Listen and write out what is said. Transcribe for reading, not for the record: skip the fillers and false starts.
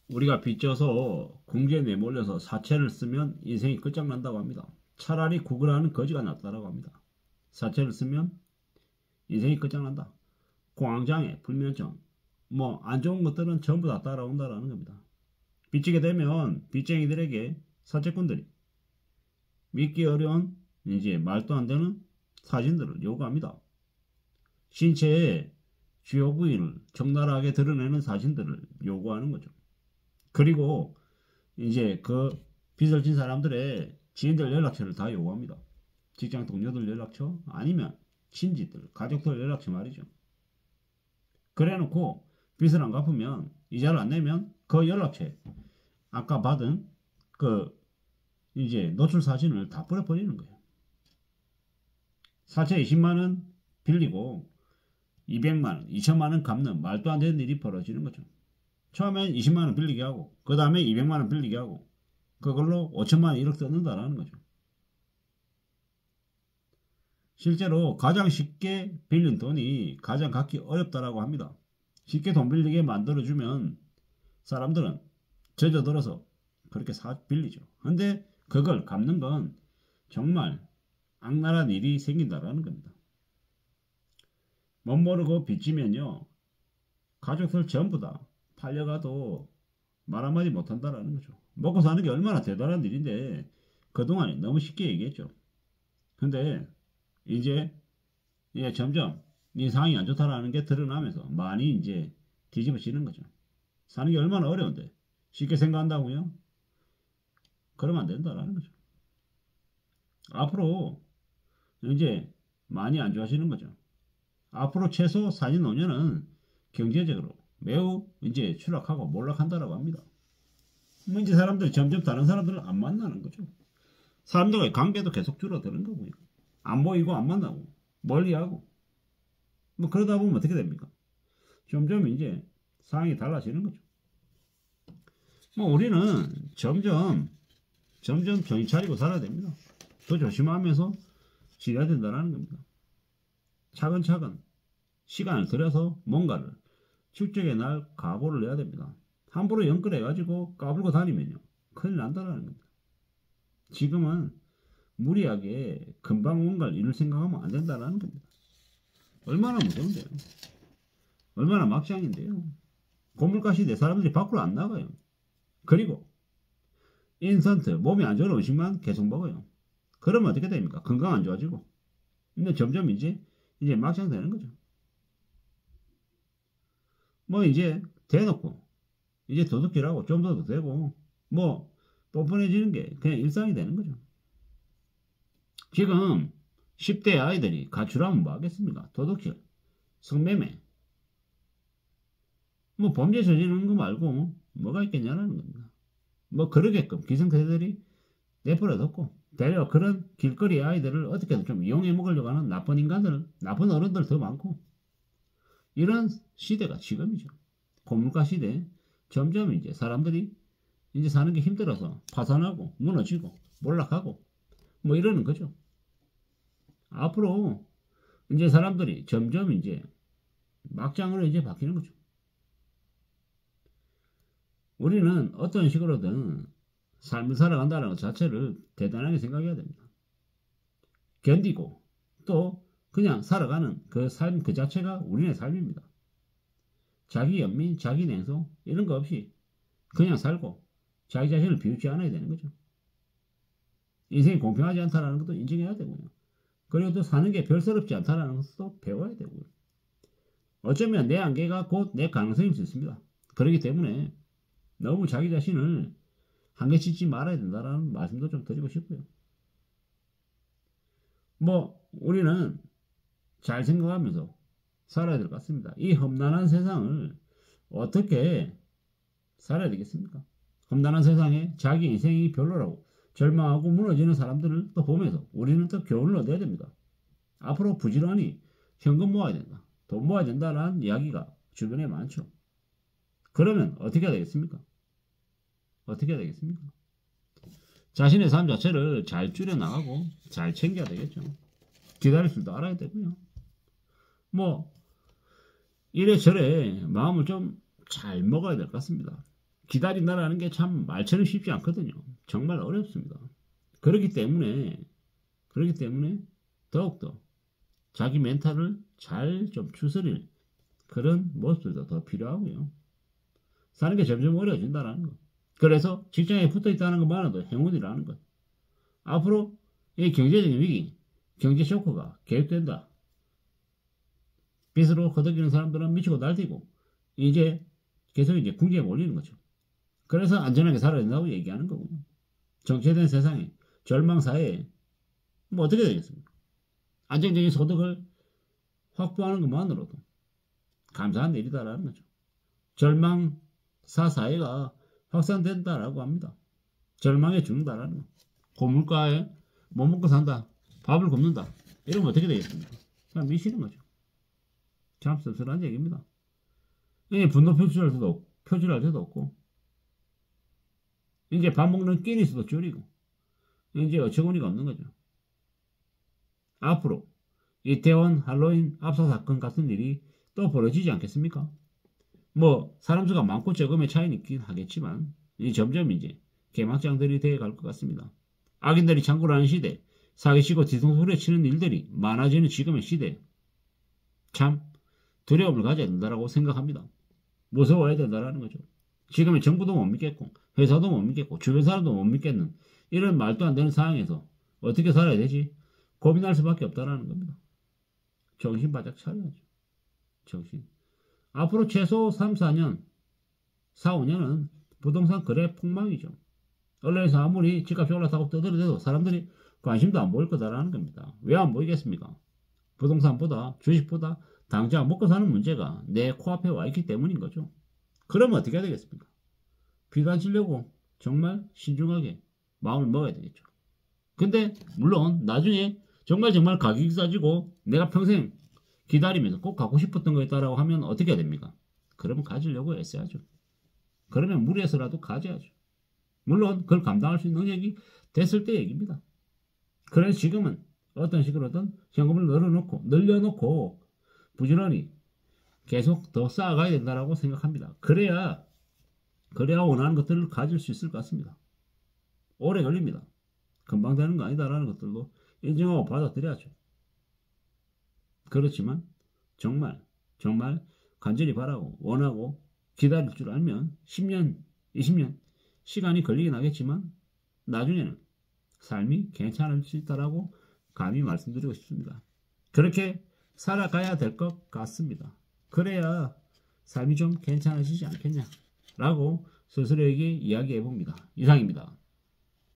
우리가 빚져서 궁지에 내몰려서 사채를 쓰면 인생이 끝장난다고 합니다. 차라리 구걸하는 거지가 낫다라고 합니다. 사채를 쓰면 인생이 끝장난다. 공황장애, 불면증, 뭐 안 좋은 것들은 전부 다 따라온다라는 겁니다. 빚지게 되면 빚쟁이들에게 사채꾼들이 믿기 어려운 이제 말도 안 되는 사진들을 요구합니다. 신체의 주요 부위를 적나라하게 드러내는 사진들을 요구하는 거죠. 그리고 이제 그 빚을 진 사람들의 지인들 연락처를 다 요구합니다. 직장 동료들 연락처 아니면 친지들, 가족들 연락처 말이죠. 그래 놓고 빚을 안 갚으면 이자를 안 내면 그 연락처에 아까 받은 그 이제 노출 사진을 다 뿌려버리는 거예요. 사채 20만원 빌리고 200만원, 2천만원 갚는 말도 안 되는 일이 벌어지는 거죠. 처음엔 20만원 빌리게 하고 그 다음에 200만원 빌리게 하고 그걸로 5천만원 1억 뜯는다라는 거죠. 실제로 가장 쉽게 빌린 돈이 가장 갚기 어렵다라고 합니다. 쉽게 돈 빌리게 만들어주면 사람들은 젖어들어서 그렇게 빌리죠. 근데 그걸 갚는 건 정말 악랄한 일이 생긴다라는 겁니다. 못 모르고 빚지면요 가족들 전부 다 팔려가도 말 한마디 못한다라는 거죠. 먹고 사는 게 얼마나 대단한 일인데 그동안에 너무 쉽게 얘기했죠. 근데 이제 점점 이 상황이 안 좋다라는 게 드러나면서 많이 이제 뒤집어지는 거죠. 사는 게 얼마나 어려운데 쉽게 생각한다고요? 그러면 안 된다라는 거죠. 앞으로 이제 많이 안 좋아지는 거죠. 앞으로 최소 4년 5년은 경제적으로 매우 이제 추락하고 몰락한다라고 합니다. 뭐 이제 사람들이 점점 다른 사람들을 안 만나는 거죠. 사람들과의 관계도 계속 줄어드는 거고요. 안 보이고 안 만나고 멀리하고 뭐 그러다 보면 어떻게 됩니까? 점점 이제 상황이 달라지는 거죠. 뭐 우리는 점점 정신 차리고 살아야 됩니다. 더 조심하면서 지내야 된다는 겁니다. 차근차근 시간을 들여서 뭔가를 축적해 날 각오를 내야 됩니다. 함부로 연끌해가지고 까불고 다니면요 큰일 난다는 겁니다. 지금은 무리하게 금방 뭔가를 이룰 생각하면 안 된다는 겁니다. 얼마나 무서운데요. 얼마나 막장인데요. 고물가 시대 사람들이 밖으로 안 나가요. 그리고 인스턴트 몸이 안 좋은 음식만 계속 먹어요. 그러면 어떻게 됩니까? 건강 안 좋아지고. 근데 점점 이제 막장 되는 거죠. 뭐 이제 대놓고 이제 도둑질하고 좀 더 되고 뭐 뻔뻔해지는 게 그냥 일상이 되는 거죠. 지금 10대 아이들이 가출하면 뭐 하겠습니까? 도둑질, 성매매, 뭐 범죄 저지르는 거 말고 뭐가 있겠냐는 겁니다. 뭐 그러게끔 기성세대들이 내버려뒀고 대려 그런 길거리 아이들을 어떻게든 좀 이용해 먹으려고 하는 나쁜 인간들, 나쁜 어른들 더 많고 이런 시대가 지금이죠. 고물가 시대 점점 이제 사람들이 이제 사는 게 힘들어서 파산하고 무너지고 몰락하고 뭐 이러는 거죠. 앞으로 이제 사람들이 점점 이제 막장으로 이제 바뀌는 거죠. 우리는 어떤 식으로든 삶을 살아간다는 것 자체를 대단하게 생각해야 됩니다. 견디고 또 그냥 살아가는 그 삶 그 자체가 우리의 삶입니다. 자기 연민, 자기 냉소 이런 거 없이 그냥 살고 자기 자신을 비웃지 않아야 되는 거죠. 인생이 공평하지 않다는 것도 인정해야 되고요. 그리고 또 사는 게 별스럽지 않다는 것도 배워야 되고요. 어쩌면 내 한계가 곧 내 가능성일 수 있습니다. 그렇기 때문에 너무 자기 자신을 한계 짓지 말아야 된다는 말씀도 좀 드리고 싶고요. 뭐 우리는 잘 생각하면서 살아야 될 것 같습니다. 이 험난한 세상을 어떻게 살아야 되겠습니까? 험난한 세상에 자기 인생이 별로라고 절망하고 무너지는 사람들을 또 보면서 우리는 또 교훈을 얻어야 됩니다. 앞으로 부지런히 현금 모아야 된다. 돈 모아야 된다는 이야기가 주변에 많죠. 그러면 어떻게 해야 되겠습니까? 어떻게 해야 되겠습니까? 자신의 삶 자체를 잘 줄여나가고 잘 챙겨야 되겠죠. 기다릴 줄도 알아야 되고요. 뭐 이래저래 마음을 좀 잘 먹어야 될 것 같습니다. 기다린다라는 게 참 말처럼 쉽지 않거든요. 정말 어렵습니다. 그렇기 때문에 더욱더 자기 멘탈을 잘 좀 추스릴 그런 모습들도 더 필요하고요. 사는 게 점점 어려워진다는 거. 그래서 직장에 붙어 있다는 것만으로도 행운이라는 것. 앞으로 이 경제적인 위기, 경제 쇼크가 계속된다. 빚으로 거둬기는 사람들은 미치고 날뛰고 이제 계속 이제 궁지에 몰리는 거죠. 그래서 안전하게 살아야 된다고 얘기하는 거고요. 정체된 세상에, 절망사회에 뭐 어떻게 되겠습니까? 안정적인 소득을 확보하는 것만으로도 감사한 일이다라는 거죠. 절망사 사회가 확산된다라고 합니다. 절망에 죽는다라는 거. 고물가에 못 먹고 산다. 밥을 굶는다. 이러면 어떻게 되겠습니까? 그냥 미치는 거죠. 참 씁쓸한 얘기입니다. 이제 분노 표출할 수도 없고 이제 밥 먹는 끼니 수도 줄이고 이제 어처구니가 없는 거죠. 앞으로 이태원 할로윈 압사 사건 같은 일이 또 벌어지지 않겠습니까? 뭐 사람 수가 많고 적음의 차이는 있긴 하겠지만 점점 이제 개막장들이 되어갈 것 같습니다. 악인들이 창고를 하는 시대, 사기치고 뒤통수 후려치는 일들이 많아지는 지금의 시대, 참 두려움을 가져야 된다고 생각합니다. 무서워야 된다는 거죠. 지금의 정부도 못 믿겠고 회사도 못 믿겠고 주변 사람도 못 믿겠는 이런 말도 안 되는 상황에서 어떻게 살아야 되지? 고민할 수밖에 없다는 겁니다. 정신 바짝 차려야죠. 정신. 앞으로 최소 3, 4년, 4, 5년은 부동산 거래 폭망이죠. 언론에서 아무리 집값이 올랐다고 떠들어대도 사람들이 관심도 안 보일 거다라는 겁니다. 왜 안 보이겠습니까? 부동산보다 주식보다 당장 먹고 사는 문제가 내 코앞에 와 있기 때문인 거죠. 그러면 어떻게 해야 되겠습니까? 비관치려고 정말 신중하게 마음을 먹어야 되겠죠. 근데 물론 나중에 정말 가격이 싸지고 내가 평생 기다리면서 꼭 갖고 싶었던 거 있다라고 하면 어떻게 해야 됩니까? 그러면 가지려고 애써야죠. 그러면 무리해서라도 가져야죠. 물론 그걸 감당할 수 있는 능력이 됐을 때 얘기입니다. 그래서 지금은 어떤 식으로든 현금을 늘려놓고 부지런히 계속 더 쌓아가야 된다고 생각합니다. 그래야 원하는 것들을 가질 수 있을 것 같습니다. 오래 걸립니다. 금방 되는 거 아니다라는 것들도 인정하고 받아들여야죠. 그렇지만 정말 간절히 바라고 원하고 기다릴 줄 알면 10년, 20년 시간이 걸리긴 하겠지만 나중에는 삶이 괜찮을 수 있다라고 감히 말씀드리고 싶습니다. 그렇게 살아가야 될 것 같습니다. 그래야 삶이 좀 괜찮아지지 않겠냐라고 스스로에게 이야기해 봅니다. 이상입니다.